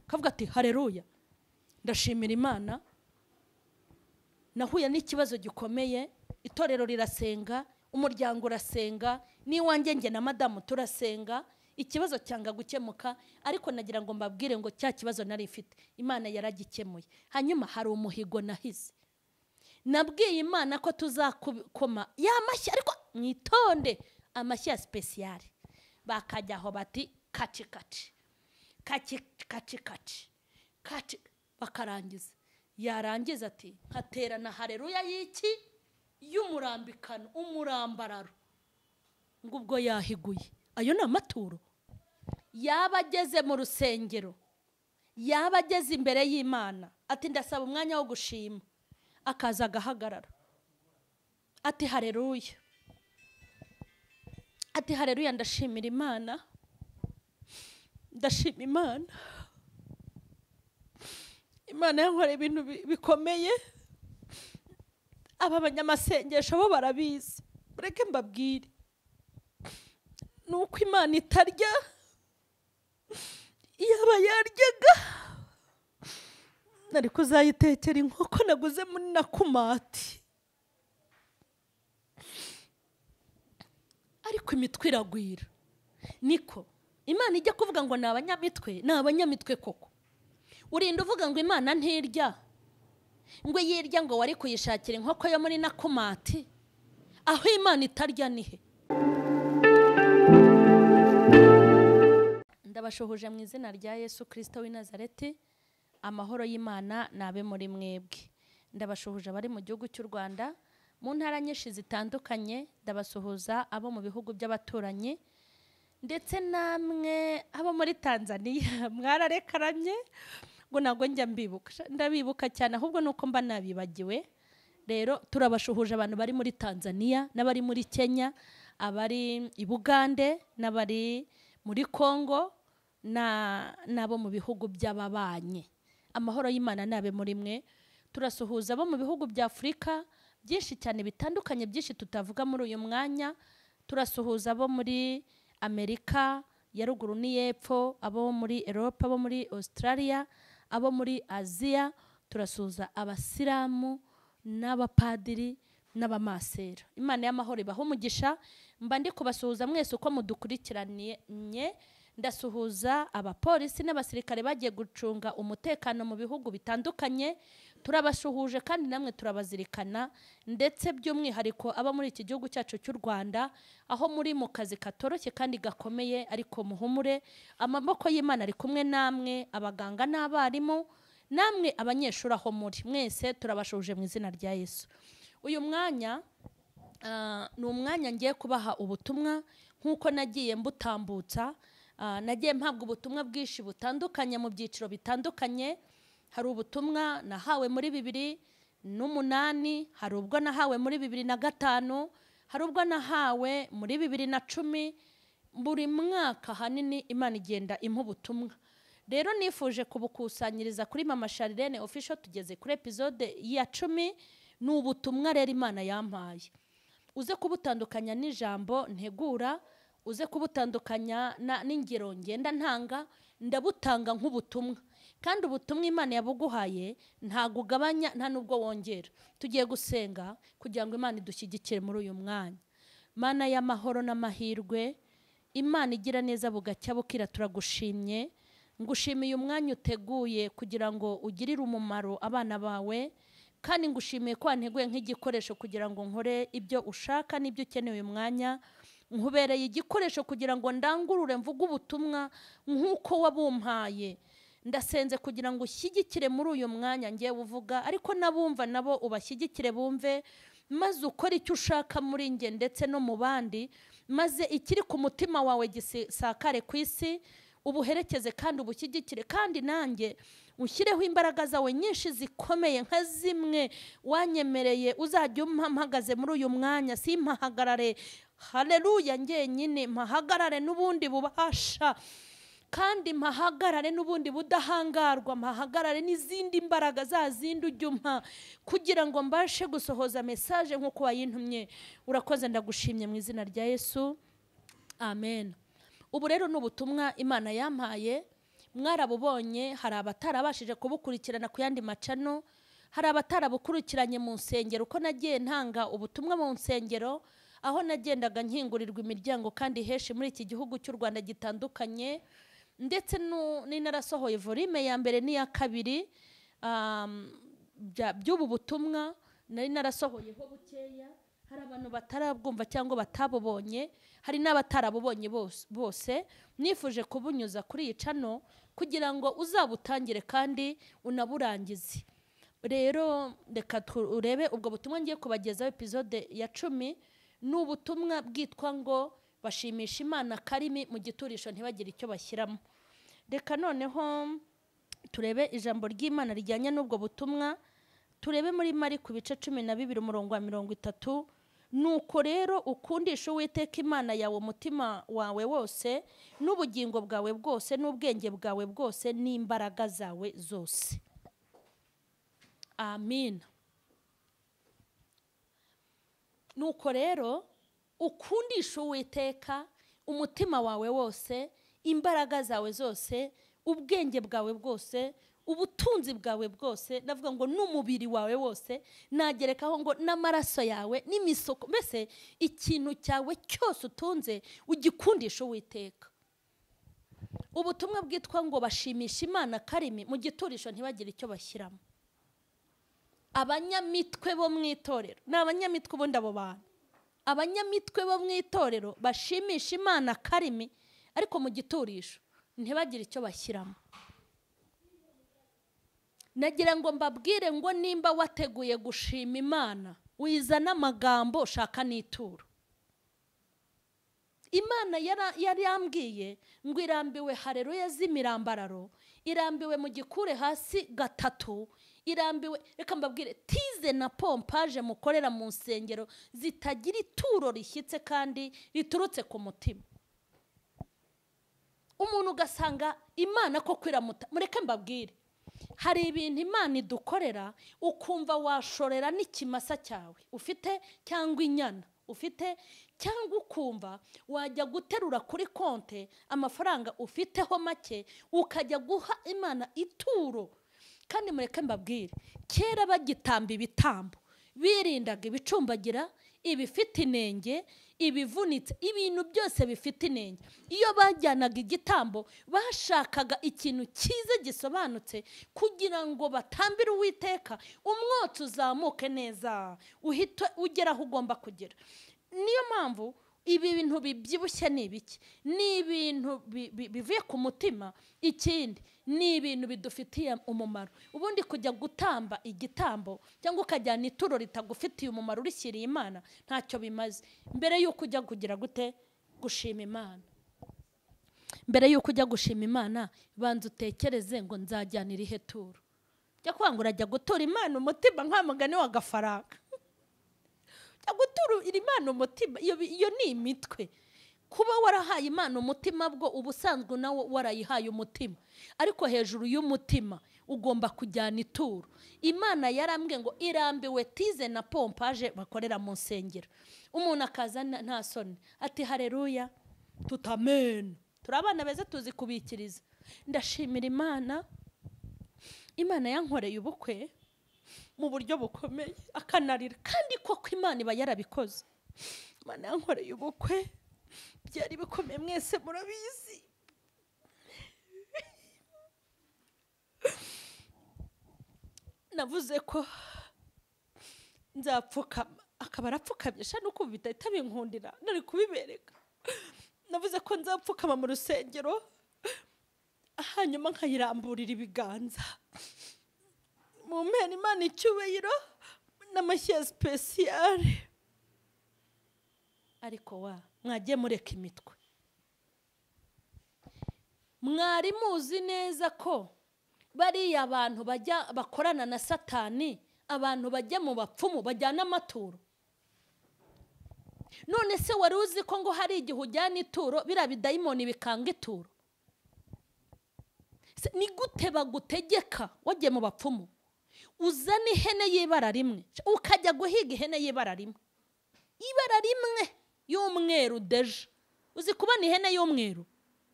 kavuga ati haleluya, ndashimira Imana, nahuye n'ikibazo gikomeye, itorero rirasenga, umuryango urasenga, n'iwanjye nge na madamu turasenga, ikibazo cyanga gukemuka, ariko nagira ngo mbabwire ngo cya kibazo nari ifite Imana yaragikemuye. Hanyuma hari umuhigo nahize, nabwiye Imana ko tuzakoma y'amashyi, ariko mwitonde amashyi ya special. Bakajyaho bati kaci kaci kaci kaci kaci kaci, bakarangiza. Yarangiza ati nkaterana haleluya y'iki y'umurambikano, umurambararo, ngo ubwo yahiguye. Ayo ni amaturo. Yaba ageze mu rusengero, yaba ageze imbere y'Imana, ati ndasaba umwanya wo gushima, akaza agahagarara ati haleluya, ati haleluya, ndashimira Imana, ndashima Imana, Imana yankoreye ibintu bikomeye. Aba banyamasengesho bo barabizi, mureke mbabwire, nuko Imana itarya, yaba yaryaga nari kuzayitekera inkoko naguze muri nakumati, ariko imitwe iragwira. Niko Imana ijya kuvuga ngo ni abanyamitwe, ni abanyamitwe koko. Urinda uvuga ngo Imana ntirya, ngo yirya ngo wari kuyishakira inkoko yo muri nakumati. Aho Imana itarya nihe? Ndabashuhuje mu izina rya Yesu Kristo w'i Nazareti. Amahoro y'Imana nabe muri mwebwe. Ndabashuhuje abari mu gihugu cy'u Rwanda, mu ntara nyinshi zitandukanye. Ndabasuhuza abo mu bihugu by'abaturanyi, ndetse namwe abo muri Tanzania. Mwararekaranye ngo nago njya mbibuka, ndabibuka cyane, ahubwo nuko mba nabibagiwe. Rero turabashuhuje abantu bari muri Tanzania, n'abari muri Kenya, abari i Bugande, n'abari muri Kongo, nabo mu bihugu by'ababanye. Amahoro y'Imana nabe muri mwe. Turasuhuza abo mu bihugu bya Afrika byinshi cyane bitandukanye, byinshi tutavuga muri uyu mwanya. Turasuhuza abo muri Amerika ya ruguru n'iyepfo, abo muri Europe, abo muri Australia, abo muri Aziya. Turasuhuza abasilamu n'abapadiri n'abamasera. Imana y'amahoro ibahe umugisha. Mba ndi kubasuhuza mwese uko mudukurikiranye. Ndasuhuza abapolisi n'abasirikare bagiye gucunga umutekano mu bihugu bitandukanye. Turabashuhuje kandi namwe turabazirikana, ndetse by'umwihariko aba muri iki gihugu cyacu cy'u Rwanda, aho muri mu kazi katoroshye kandi gakomeye, ariko muhumure, amaboko y'Imana ari kumwe namwe, abaganga n'abarimu, namwe abanyeshuri aho muri mwese turabashuhuje mu izina rya Yesu. Uyu mwanya ni umwanya ngiye kubaha ubutumwa nk'uko nagiye mbutambutsa. Nagiye mpabwa ubutumwa bwinshi butandukanye mu byiciro bitandukanye. Hari ubutumwa nahawe muri 2008, hari ubwo nahawe muri 2005, hari ubwo nahawe muri 2010. Buri mwaka hanini Imana igenda impa ubutumwa. Rero nifuje kubukusanyiriza kuri M.Charlene official. Tugeze kuri episode ya 10. Ni ubutumwa rero Imana yampaye, uze kubutandukanya n'ijambo ntegura, uze kubutandukanya n'ingero ngenda ntanga, ndabutanga nk'ubutumwa. Kandi ubutumwa Imana yabuguhaye ntago ugabanya, nta nubwo wongera. Tugiye gusenga kugira ngo Imana idushyigikire muri uyu mwanya. Mana y'amahoro n'amahirwe, Imana igira neza bugacya bukira, turagushimye. Ngushimiye umwanya uteguye kugira ngo ugirire umumaro abana bawe, kandi ngushimiye ko wanteguye nk'igikoresho kugira ngo nkore ibyo ushaka n'ibyo ukeneye uyu mwanya. Nkubereye igikoresho kugira ngo ndangurure mvuge ubutumwa nk'uko wabumpaye. Ndasenze kugira ngo ushyigikire muri uyu mwanya ngiye uvuga, ariko nabumva nabo ubashyigikire bumve, maze ukora icyo ushaka muri nge ndetse no mu bandi, maze ikiri ku mutima wawe gisakare ku isi. Ubuherekeze kandi ubushyigikire, kandi nanjye ushyireho imbaraga zawe nyinshi zikomeye nka zimwe wanyemereye. Uzajya umpagaze muri uyu mwanya, simpahagarare haleluya ngenyine, mpahagarare n'ubundi bubasha, kandi mpahagarare n'ubundi budahangarwa, mpahagarare n'izindi mbaraga za zindi ujya umpa, kugira ngo mbashe gusohoza message nk'uko wayintumye. Urakoze, ndagushimye mu izina rya Yesu, amen. Ubu rero n'ubutumwa Imana yampaye mwarabubonye, hari abatarabashije kubukurikirana ku yandi macano, hari abatarabukurikiranye mu nsengero, uko nagiye ntanga ubutumwa mu nsengero, aho nagendaga nkingurirwa imiryango kandi henshi muri iki gihugu cy'u Rwanda gitandukanye, ndetse n'inarasohoye volume ya mbere n'iya kabiri by'ubu butumwa, nari narasohoyeho bukeya. Hari abantu batarabwumva cyangwa batabubonye, hari n'abatarabubonye bose. Nifuje kubunyuza kuri iyi cano kugira ngo uzabutangire kandi unaburangize. Rero reka turebe ubwo butumwa ngiye kubagezaho episode ya 10. Ni ubutumwa bwitwa ngo bashimisha Imana karimi mu giturisho ntibagire icyo bashyiramo. Reka noneho turebe ijambo ry'Imana rijyanye n'ubwo butumwa. Turebe muri Mariko bice 12 umurongo wa 30. Nuko rero ukundisha Uwiteka Imana yawe umutima wawe wose, n'ubugingo bwawe bwose, n'ubwenge bwawe bwose, n'imbaraga zawe zose. Amen. Nuko rero ukundisha Uwiteka umutima wawe wose, imbaraga zawe zose, ubwenge bwawe bwose, ubutunzi bwawe bwose, navuga ngo n'umubiri wawe wose, nagerekaho ngo n'amaraso yawe n'imisoko, mbese ikintu cyawe cyose utunze ugikundisha Uwiteka. Ubutumwa bwitwa ngo bashimisha Imana karimi mu giturisho ntibagire icyo bashyiramo. Abanyamitwe bo mu itorero, ni abanyamitwe ubundi abo bantu, abanyamitwe bo mu itorero bashimisha Imana karimi, ariko mu giturisho ntibagire icyo bashyiramo. Nagira ngo mbabwire ngo nimba wateguye gushima Imana, wizana amagambo shaka n'ituro. Imana yari yambwiye ngo irambiwe hareruya z'imirambararo, irambiwe mu gikure hasi gatatu, irambiwe, reka mbabwire, tize na pompaje mukorera mu nsengero zitagira ituro rishyitse kandi riturutse ku mutima. Umuntu ugasanga Imana ko kwiramuta, mureke mbabwire, hari ibintu Imana idukorera ukumva washorera n'ikimasa cyawe ufite cyangwa inyana ufite, cyangwa ukumva wajya guterura kuri konte amafaranga ufiteho make ukajya guha Imana ituro. Kandi mureke mbabwire, kera bagitamba ibitambo birindaga ibicumbagira, ibifite inenge, ibivunitse, ibintu byose bifite inenge. Iyo bajyanaga igitambo bashakaga ikintu cyiza gisobanutse kugira ngo batambire Uwiteka, umwotsi uzamuke neza uhite ugera aho ugomba kugera. Niyo mpamvu ibi bintu bibyibushye ni ibiki? Ni ibintu bivuye ku mutima. Ikindi ni ibintu bidufitiye umumaro. Ubundi kujya gutamba igitambo cyangwa ukajyana ituro ritagufitiye umumaro urishyiriye Imana ntacyo bimaze. Mbere yuko ujya kugira gute gushima Imana, mbere yuko ujya gushima Imana, banza utekereze ngo nzajyanira ihe turo. Jya kwanga urajya gutura Imana umutima nka mugani wa gafaranga. Gutura Imana umutima, iyo ni imitwe. Kuba warahaye Imana umutima bwo ubusanzwe nawo warayihaye umutima, ariko hejuru y'umutima ugomba kujyana ituro. Imana yarambwiye ngo irambiwe tize na pompaje bakorera mu nsengero. Umuntu akaza nta soni ati hareruya tutamen, turabana beza tuzi kubikiriza. Ndashimira Imana, Imana yankoreye ubukwe mu buryo bukomeye akanarira, kandi koko Imana iba yarabikoze. Imana yankoreye ubukwe byari bikomeye, mwese murabizi. Navuze ko nzapfukama, akaba arapfukamye sha nuko bitahita binkundira nari kubibereka. Navuze ko nzapfukama mu rusengero hanyuma nkayiramburira ibiganza, mu mpera Imana icyubahiro n'amashyi speciale. Ariko mwagiye mureka imitwe. Mwari muzi neza ko bariya abantu bajya bakorana na Satani, abantu bajya mu bapfumu bajyana amaturo. None se wari uzi ko ngo hari igihe ujyana ituro biriya bidayimoni bikanga ituro? Ni gute bagutegeka wagiye mu bapfumu uzana ihene y'ibara rimwe ukajya guhiga ihene y'ibara rimwe, ibara rimwe y'umweru deje? Uzi kubona ihene y'umweru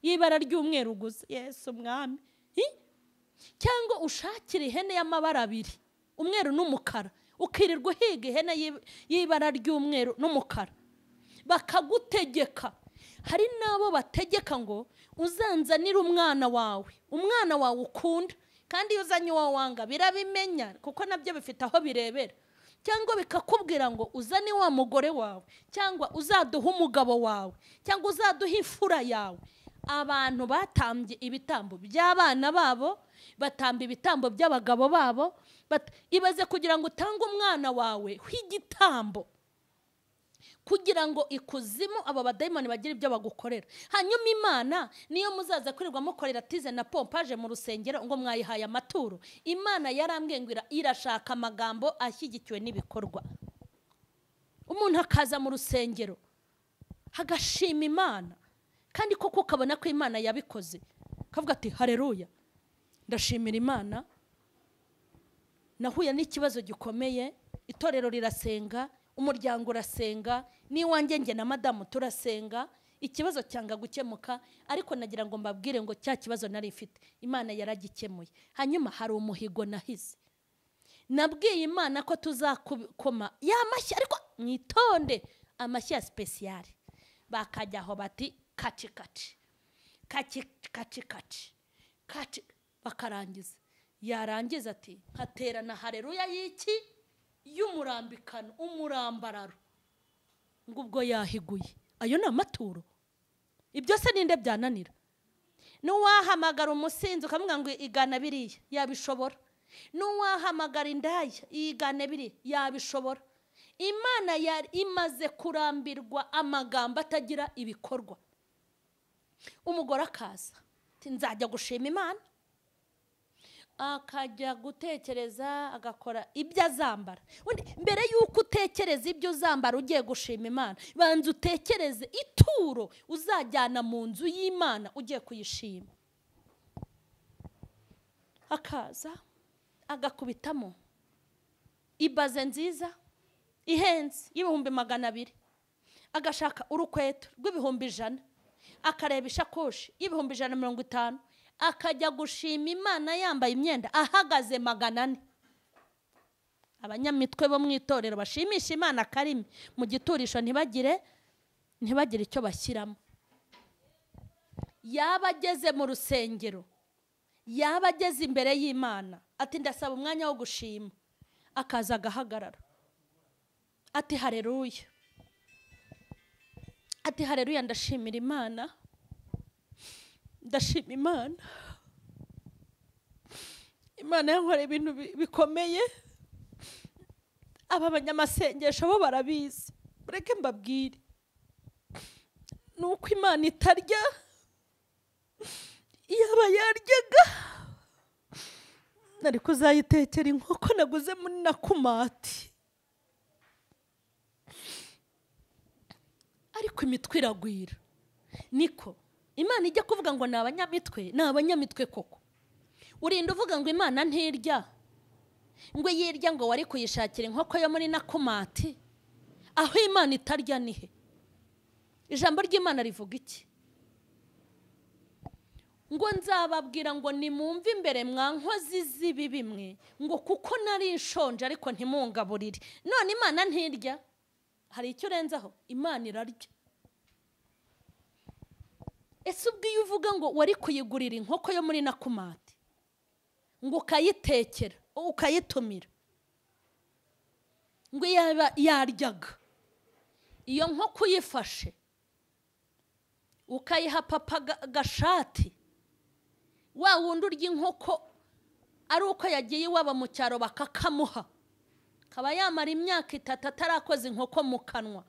y'ibara ry'umweru gusa? Yesu mwami, cyangwa ushakira ihene y'amabara abiri, umweru n'umukara, ukirirwa uhiga ihene y'ibara ry'umweru n'umukara, bakagutegeka. Hari nabo bategeka ngo uzanzanire umwana wawe ukunda, kandi iyo uzanye uwo wanga birabimenya, kuko nabyo bifite aho birebera. Cyangwa bikakubwira ngo uzane wa mugore wawe, cyangwa uzaduha umugabo wawe, cyangwa uzaduha imfura yawe. Abantu batambye ibitambo by'abana babo, batamba ibitambo by'abagabo babo, ibaze kugira ngo utange umwana wawe w'igitambo, kugira ngo ikuzimu aba badayimoni bagire ibyo bagukorera. Hanyuma Imana niyo muzaza kwirirwa mukorera tize na pompaje mu rusengero ngo mwayihaye amaturo. Imana yarambwiye ngo irashaka amagambo ashyigikiwe n'ibikorwa. Umuntu akaza mu rusengero hagashima Imana, kandi koko ukabona ko Imana yabikoze, kavuga ati haleluya, ndashimira Imana, nahuye n'ikibazo gikomeye, itorero rirasenga, umuryango urasenga, n'iwanjye nge na madamu turasenga, ikibazo cyanga gukemuka, ariko nagira ngo mbabwire ngo cya kibazo nari mfite Imana yaragikemuye. Hanyuma hari umuhigo nahize, nabwiye Imana ko tuzakoma y'amashyi, ariko mwitonde, amashyi ya special. Bakajyaho bati kaci kaci kaci kaci kaci kaci, bakarangiza. Yarangiza ati haterana haleluya y'iki y'umurambikano, umurambararo, ngo ubwo yahiguye. Ayo ni amaturo? Ibyo se ninde byananira? N'uwahamagara umusinzi ukamubwira ngo igana biriya, yabishobora. N'uwahamagara indaya igane biriya, yabishobora. Imana yari imaze kurambirwa amagambo atagira ibikorwa. Umugore akaza ati nzajya gushima Imana, akajya gutekereza, agakora ibyo azambara. Mbere y'uko utekereza ibyo uzambara ugiye gushima Imana, banza utekereze ituro uzajyana mu nzu y'Imana ugiye kuyishima. Akaza agakubitamo ibaze nziza ihenze y'ibihumbi 200, agashaka urukweto rw'ibihumbi 100, akareba ishakoshi y'ibihumbi 150, akajya gushima Imana yambaye imyenda ahagaze 400. Abanyamitwe bo mwitorero bashimisha Imana karimi mu giturisho ntibagire icyo bashyiramo. Yaba ageze mu rusengero, yaba ageze imbere y'Imana, ati ndasaba umwanya wo gushima, akaza agahagarara ati haleluya, ati haleluya, ndashimira Imana, ndashima Imana. Imana yankoreye ibintu bikomeye. Aba banyamasengesho bo barabizi, mureke mbabwire, nuko Imana itarya, yaba yaryaga nari kuzayitekera inkoko naguze muri nakumati. Ariko imitwe iragwira. Niko Imana ijya kuvuga ngo ni abanyamitwe koko. Urinda uvuga ngo Imana ntirya, ngo yirya ngo wari kuyishakira inkoko yo muri nakumati. Aho Imana itarya nihe? Ijambo ry'Imana rivuga iki? Ngo nzababwira ngo nimumve imbere mwa nkozi z'ibibi bimwe, ngo kuko nari nshonje ariko ntimungaburire. None Imana ntirya? Hari icyo urenzaho? Imana irarya. Ese ubwo iyo uvuga ngo wari kuyigurira inkoko yo muri nakumati, ngo ukayitekera, ukayitumira, ngo yaba yaryaga, iyo nkoko uyifashe ukayiha papa gashati, wa wundi urya inkoko ari uko yagiye iwabo mu cyaro bakakamuha, kaba yamara imyaka 3 atarakoze inkoko mu kanwa.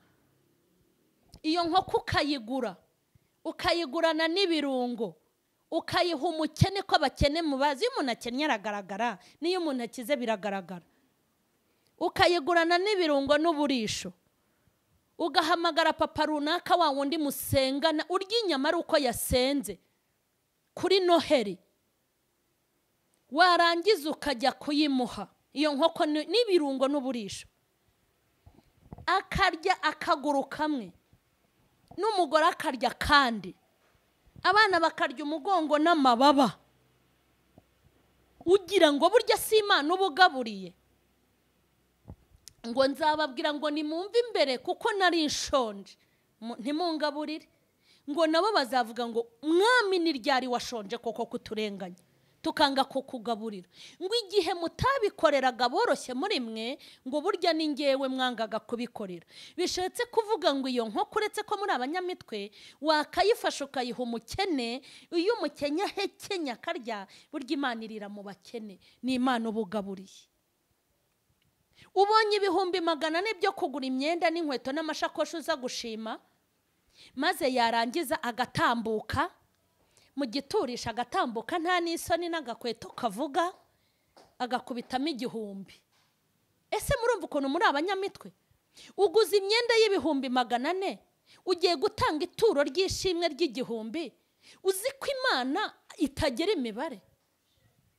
Iyo nkoko ukayigurana n'ibirungo, ukayiha umukene, ko abakene mubazi, iyo umuntu akennye aragaragara, n'iyo umuntu akize biragaragara. Ukayigurana n'ibirungo n'uburisho, ugahamagara papa runaka wa wundi musengana, urya inyama ari uko yasenze kuri Noheri, warangiza ukajya kuyimuha iyo nkoko n'ibirungo n'uburisho, akarya akaguru kamwe, n'umugore akarya kandi, abana bakarya umugongo n'amababa. ugira ngo burya si Imana ubugaburiye ngo nzababwira ngo nimumve imbere kuko nari nshonje ntimungaburire, ngo nabo bazavuga ngo mwami ni ryari washonje koko kuturenganya tukanga kukugaburira, ngo igihe mutabikoreraga boroshye muri mwe ngo burya ni ngewe mwangaga kubikorera. Bishatse kuvuga ngo iyo nkoko uretse ko muri Abanyamitwe wakayifasha ukayiha umukene, iyo umukenya ahekenya akarya burya Imana irira mu bakene, ni Imana ubugaburiye. Ubonye ibihumbi 400 byo kugura imyenda n'inkweto n'amashakoshi uza gushima, maze yarangiza agatambuka mu giturisha, agatambuka nta n'isoni n'agakweto kavuga, agakubitamo 1,000. Ese murumva ukuntu muri Abanyamitwe uguze imyenda y'ibihumbi 400 ugiye gutanga ituro ry'ishimwe ry'1,000, uzi ko Imana itagera imibare?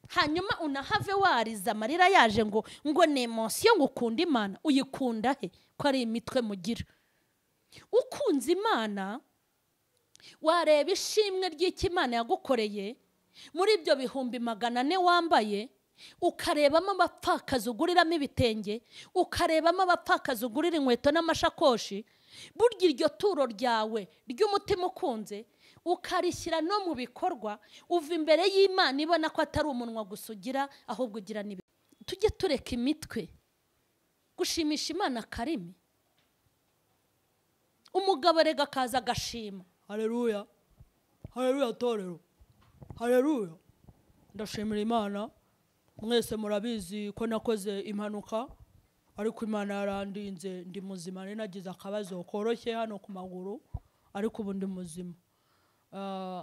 Hanyuma unahave wariza amarira yaje ngo ni emotion, ngo ukunda Imana. Uyikunda he ko ari imitwe mugira? Ukunze Imana wareba ishimwe ry'iki Imana yagukoreye muri ibyo bihumbi 400 wambaye, ukarebamo abapfakazi uguriramo ibitenge, ukarebamo abapfakazi ugurira inkweto n'amashakoshi, burya iryo turo ryawe ry'umutima ukunze ukarishyira no mu bikorwa, uva imbere y'Imana ibona ko atari umunwa gusa ugira, ahubwo ugira nibi. Tujye tureka imitwe gushimisha Imana karimi. Umugabo rega kaza agashima, haleluya haleluya torero, haleluya ndashimira Imana, mwese murabizi ko nakoze impanuka ariko Imana yarandinze ndi muzima, nari nagize akabazo koroshye hano ku maguru ariko ubu ndi muzima.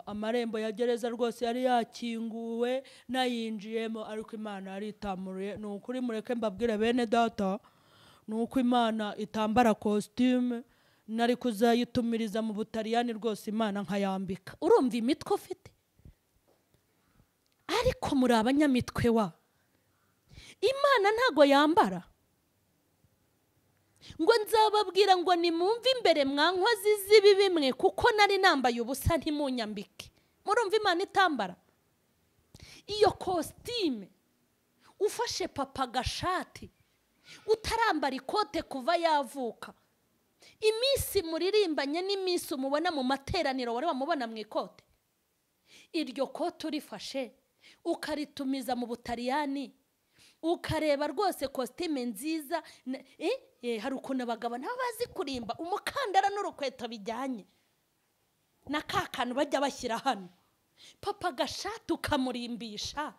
Amarembo ya gereza rwose yari yakinguwe nayinjiyemo ariko Imana yaritamuruye. Ni ukuri mureke mbabwire bene data, ni uko Imana itambara costume nari kuzayitumiriza mu Butaliyani rwose Imana nkayambika. Urumva imitwe ufite? Ariko muri Abanyamitwe wa Imana ntago yambara. Ngo nzababwira ngo nimumve imbere mwankozi z'ibi bimwe kuko nari nambaye ubusa ntimunyambike. Murumva Imana itambara? Iyo costume ufashe papa gashati utarambara ikote kuva yavuka, iminsi muririmbanye n'iminsi umubona mu materaniro wari wamubona mu ikote, iryo kote urifashe ukaritumiza mu Butaliyani, ukareba rwose costume nziza, hari ukuntu abagabo nabo bazi kurimba umukandara n'urukweto bijyanye na kakanu bajya bashyira hano, papa gashati ukamurimbisha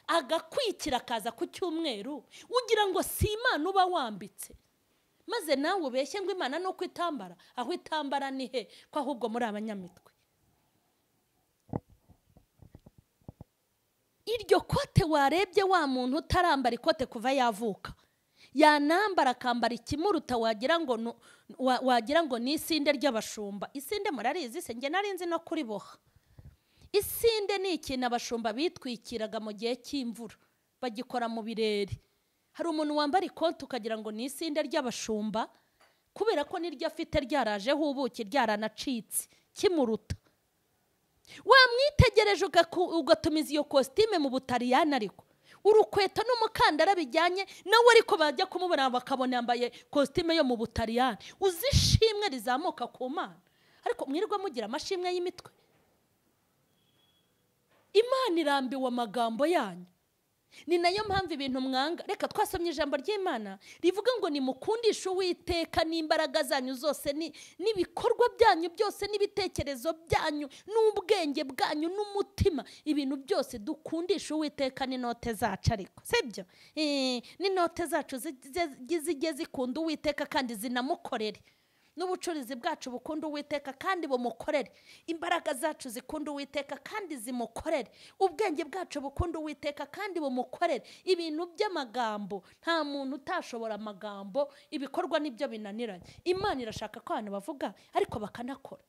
agakwikira akaza ku cyumweru, ugira ngo si Imana uba wambitse, maze nawe ubeshye ngo Imana nuko itambara. Aho itambara ni he ko ahubwo muri Abanyamitwe? Iryo kote warebye wa muntu utarambara ikote kuva yavuka, yanambara akambara ikimuruta wagira ngo ni isinde ry'abashumba. Isinde murarizi se? Nge narinzi no kuriboha. Isinde ni ikintu abashumba bitwikiraga mu gihe cy'imvura, bagikora mu birere. Hari umuntu wambara ikote ukagira ngo ni isinde ry'abashumba kubera ko niryo afite ryarajeho ubuki ryaranacitse kimuruta. Wamwitegereje ugatumiza iyo costume mu Butaliyani, ariko urukweto n'umukandara bijyanye nawe, ariko bajya kumubona bakabona yambaye costume yo mu Butaliyani. Uzishimwe rizamuka ku Mana, ariko mwirirwa mugira amashimwe y'imitwe. Imana irambiwe amagambo yanyu, ni nayo mpamvu ibintu mwanga. Reka twasomye ijambo ry'Imana rivuga ngo nimukundishe Uwiteka n'imbaraga zanyu zose, n'ibikorwa byanyu byose, n'ibitekerezo byanyu, n'ubwenge bwanyu, n'umutima. Ibintu byose dukundisha Uwiteka n'inote zacu, ariko sibyo? N'inote zacu zijye zikunda Uwiteka kandi zinamukorere. N'ubucuruzi bwacu bukunda Uwiteka kandi bumukorere. Imbaraga zacu zikunda Uwiteka kandi zimukorere. Ubwenge bwacu bukunda Uwiteka kandi bumukorere. Ibintu by'amagambo, nta muntu utashobora amagambo, ibikorwa nibyo binaniranye. Imana irashaka ko abantu bavuga ariko bakanakora.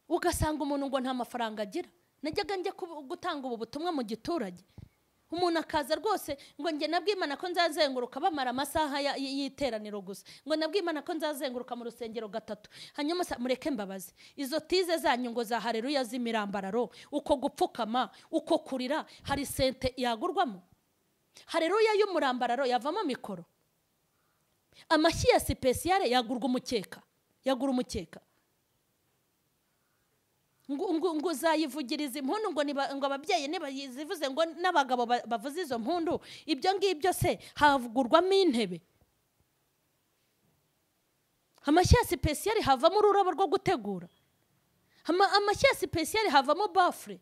Ugasanga umuntu ngo nta mafaranga agira. Najyaga njya gutanga ubu butumwa mu giturage, umuntu akaza rwose ngo nge nabwiye Imana ko nzazenguruka bamara amasaha y'iteraniro gusa, ngo nabwiye Imana ko nzazenguruka mu rusengero gatatu, hanyuma mureke mbabaze izo tize zanyu ngo za haleluya z'imirambararo, uko gupfukama, uko kurira, hari sente yagurwamo? Haleluya y'umurambararo yavamo mikoro? Amashyi ya sipesiyale yagurwa umukeka, yagura umukeka? ngo zayivugiriza impundu ngo ababyeyi nibazivuze ngo n'abagabo bavuze izo mpundu, ibyo ngibyo se havugurwamo intebe? Amashyi ya sipesiyale havamo ururabo rwo gutegura? Amashyi ya sipesiyale havamo bafure?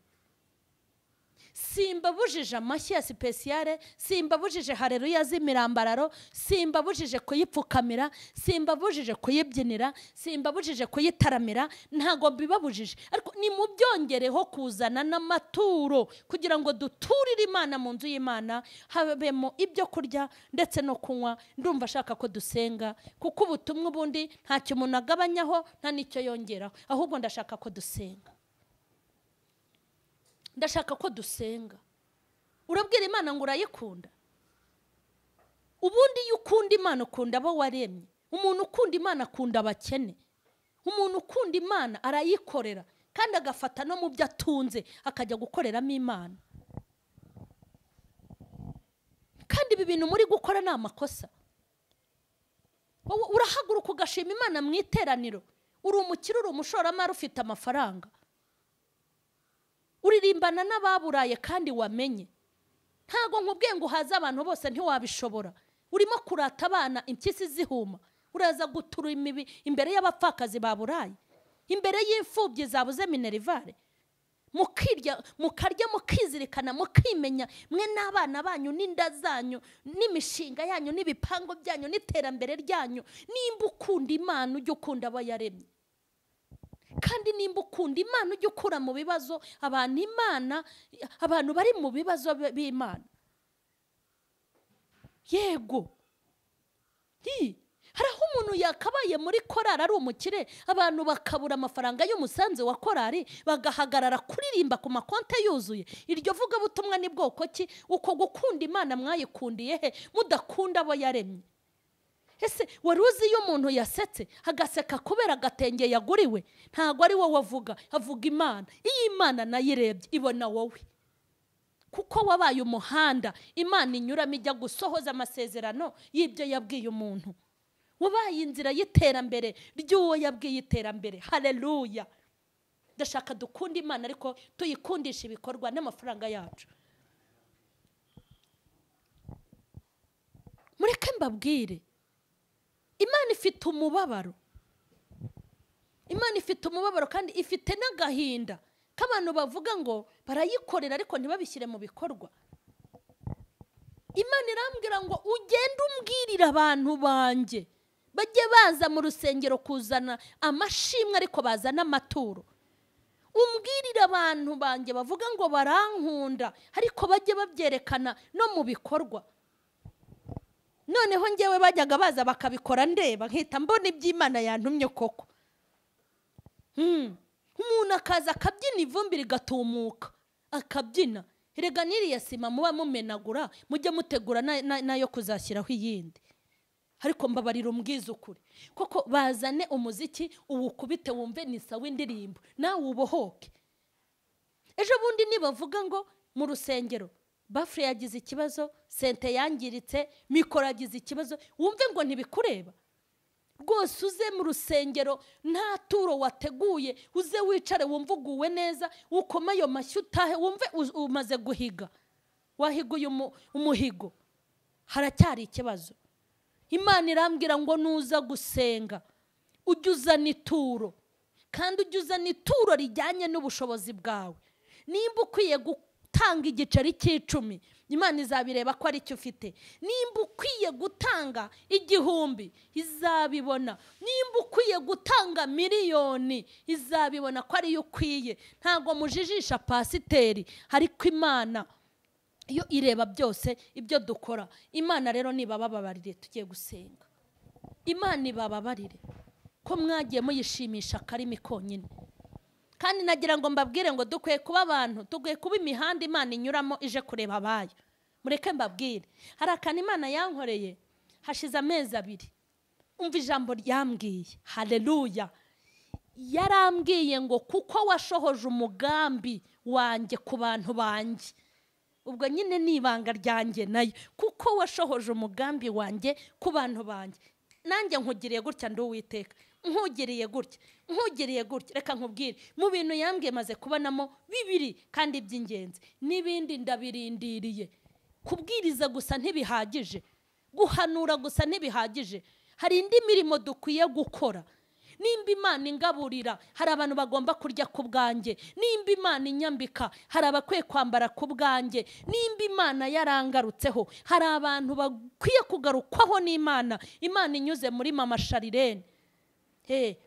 Simbabujije amashyi ya sipesiyale, simbabujije haleluya z'imirambararo, simbabujije kuyipfukamira, simbabujije kuyibyinira, simbabujije kuyitaramira, ntago mbibabujije, ariko ni mu byongereho kuzana n'amaturo kugira ngo duturire Imana mu nzu y'Imana, habemo ibyo kurya ndetse no kunywa. Ndumva ashaka ko dusenga, kuko ubutumwa ubundi ntacyo umuntu agabanyaho nta n'icyo yongeraho, ahubwo ndashaka ko dusenga. Ndashaka ko dusenga. Urabwira Imana ngo urayikunda? Ubundi iyo ukunda Imana ukunda abo waremye. Umuntu ukunda Imana akunda abakene. Umuntu ukunda Imana arayikorera kandi agafata no mu byo atunze akajya gukoreramo Imana. Kandi ibi bintu muri gukora ni amakosa. Urahaguruka ugashima Imana mu iteraniro, uri umukire, uri umushoramari, ufite amafaranga, uririmbana n'ababuraye kandi wamenye. Ntago nkubwiye ngo haza abantu bose ntiwabishobora. Urimo kurata abana impyisi zihuma, uraza gutura imibi imbere y'abapfakazi baburaye, imbere y'imfubyi zabuze minerivare. Mukarya mukizirikana mukimenya, mwe n'abana banyu n'inda zanyu n'imishinga yanyu n'ibipango byanyu n'iterambere ryanyu. Nimba ukunda Imana ujye ukunda abo yaremye, kandi nimba ukunda Imana ujye ukura mu bibazo abantu bari mu bibazo b'Imana. Yego, hari aho umuntu yakabaye muri korari ari umukire, abantu bakabura amafaranga y'umusanzu wa korari, bagahagarara kuririmba ku makonte yuzuye. Iryo vuga butumwa ni bwoko ki? Uko gukunda Imana mwayikundiye he mudakunda abo yaremye? Ese wari uzi iyo umuntu yasetse agaseka kubera agatenge yaguriwe, ntago ari wowe avuga, avuga Imana. Iyo Imana nayirebye ibona wowe, kuko wabaye umuhanda Imana inyuramo ijya gusohoza amasezerano y'ibyo yabwiye umuntu. Wabaye inzira y'iterambere ry'uwo yabwiye iterambere. Haleluya. Ndashaka dukunda Imana ariko tuyikundisha ibikorwa n'amafaranga yacu. Mureke mbabwire, Imana ifite umubabaro. Imana ifite umubabaro kandi ifite n'agahinda k'abantu bavuga ngo barayikorera ariko ntibabishyire mu bikorwa. Imana irambwira ngo ugende umbwirira abantu banjye bajye baza mu rusengero kuzana amashimwe ariko bazana amaturo. Umbwirira abantu banjye bavuga ngo barankunda ariko bajye babyerekana no mu bikorwa. Noneho ngewe bajyaga baza bakabikora ndeba nkita mbona iby'Imana yantumye koko. Umuntu akaza akabyina ivumbi rigatumuka akabyina. Erega niriya sima muba mumenagura mujye mutegura nayo kuzashyiraho iyindi. Ariko mbabarira umbwiza ukuri, koko bazane umuziki uwukubite wumve ni sawa indirimbo nawe ubohoke. Ejo bundi nibavuga ngo mu rusengero bafure yagize ikibazo, sente yangiritse, mikoro yagize ikibazo, wumve ngo ntibikureba. Rwose uze mu rusengero nta turo wateguye, uze wicare wumve uguwe neza, ukoma ayo mashyi utahe wumve umaze guhiga, wahiguye umuhigo. Haracyari ikibazo. Imana irambwira ngo nuza gusenga ujye uzana ituro, kandi ujye uzana ituro rijyanye n'ubushobozi bwawe. Nimba ukwiye gutanga igiceri cy'icumi, Imana izabireba ko ari cyo ufite. Nimba ukwiye gutanga 1,000 izabibona. Nimba ukwiye gutanga 1,000,000 izabibona ko ari yo ukwiye. Ntago mujijisha pasiteri, ariko Imana iyo ireba byose ibyo dukora. Imana rero nibababarire tugiye gusenga. Imana ibababarire ko mwagiye muyishimisha akarimi konyine. Kandi nagira ngo mbabwire ngo dukwiye kuba abantu, dukwiye kuba imihanda Imana inyuramo ije kureba abayo. mureke mbabwire, hari akantu Imana yankoreye hashize amezi 2. Umva ijambo ryambwiye, haleluya. Yarambwiye ngo kuko washohoje umugambi wanjye ku bantu banjye. Ubwo nyine nibanga ryanjye nayo, kuko washohoje umugambi wanjye ku bantu banjye. Nanjye nkugiriye gutya ndi Uwiteka, nkugiriye gutya. Reka nkubwire, mu bintu yambwiye maze kubonamo 2 kandi by'ingenzi, n'ibindi ndabirindiriye. Kubwiriza gusa ntibihagije, guhanura gusa ntibihagije, hari indi mirimo dukwiye gukora. Nimba Imana ingaburira, hari abantu bagomba kurya ku bwanjye. Nimba Imana inyambika, hari abakwiye kwambara ku bwanjye. Nimba Imana yarangarutseho, hari abantu bakwiye kugarukwaho n'Imana. Imana inyuze muri M.Charlene.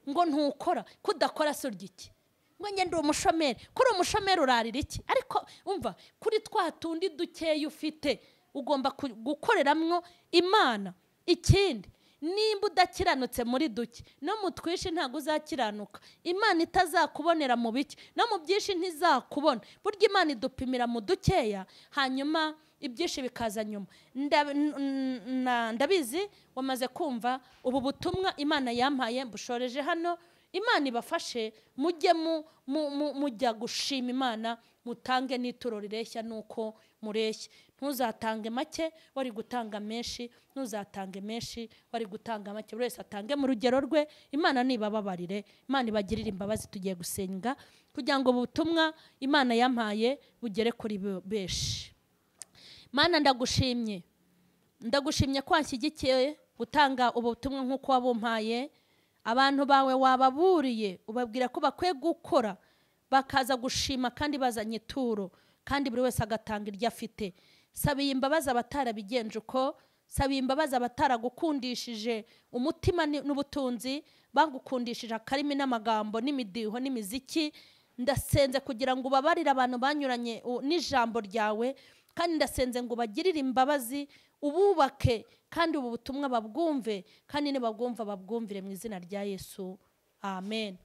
Ngo ntukora, kudakora surya iki? Ngo njye ndi umushomeri, kuri umushomeri urarira iki? Ariko umva, kuri twatundi dukeya ufite ugomba gukoreramwo Imana. Ikindi, nimba udakiranutse muri duke, no mu twinshi ntabwo uzakiranuka. Imana itazakubonera mu bike, no mu byinshi ntizakubona. Burya Imana idupimira mu dukeya, hanyuma ibyinshi bikaza nyuma. Ndabizi wamaze kumva ubu butumwa Imana yampaye, mbushoreje hano. Imana ibafashe, mujye mujya gushima Imana, mutange n'ituro rireshya nuko mureshya. Ntuzatange make wari gutanga menshi, ntuzatange menshi wari gutanga make. Buri wese atange mu rugero rwe. Imana nibababarire, Imana ibagirire imbabazi. Tugiye gusenga kugira ngo ubutumwa Imana yampaye bugere kuri benshi. Mana ndagushimye ko wanshyigikiye gutanga ubutumwa nk'uko wabumpaye. Abantu bawe wababuriye, ubabwira ko bakwiye gukora, bakaza gushima kandi bazanye ituro, kandi buri wese agatanga iryo afite. Sabiye imbabazi abatarabigenje uko, sabiye imbabazi abataragukundishije umutima n'ubutunzi, bagukundishije akarimi n'amagambo n'imidiho n'imiziki. Ndasenze kugira ngo ubabarire abantu banyuranye n'ijambo ryawe, kandi ndasenze ngo bagirire imbabazi, ububake, kandi ubu butumwa babwumve, kandi nibabwumva babwumvire mu izina rya Yesu, amen.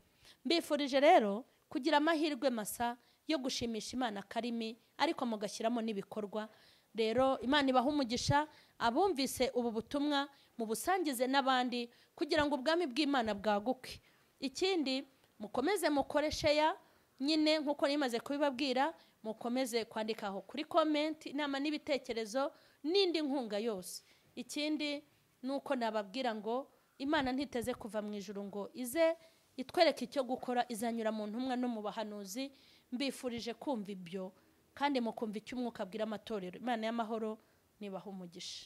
Mbifurije rero kugira amahirwe masa yo gushimisha Imana akarimi, ariko mugashyiramo n'ibikorwa. Rero Imana ibahe umugisha, abumvise ubu butumwa mubusangize n'abandi, kugira ngo ubwami bw'Imana bwaguke. Ikindi, mukomeze mukoreshe nyine nkuko nimaze kubibabwira, mukomeze kwandikaho kuri comment inama n'ibitekerezo n'indi nkunga yose. Ikindi nuko nababwira ngo Imana ntiteze kuva mu ijuru ngo ize itwereke icyo gukora, izanyura mu ntumwa no mu bahanuzi. Mbifurije kumva ibyo, kandi mukumva icyo umwuka abwira amatorero. Imana y'amahoro nibahe umugisha.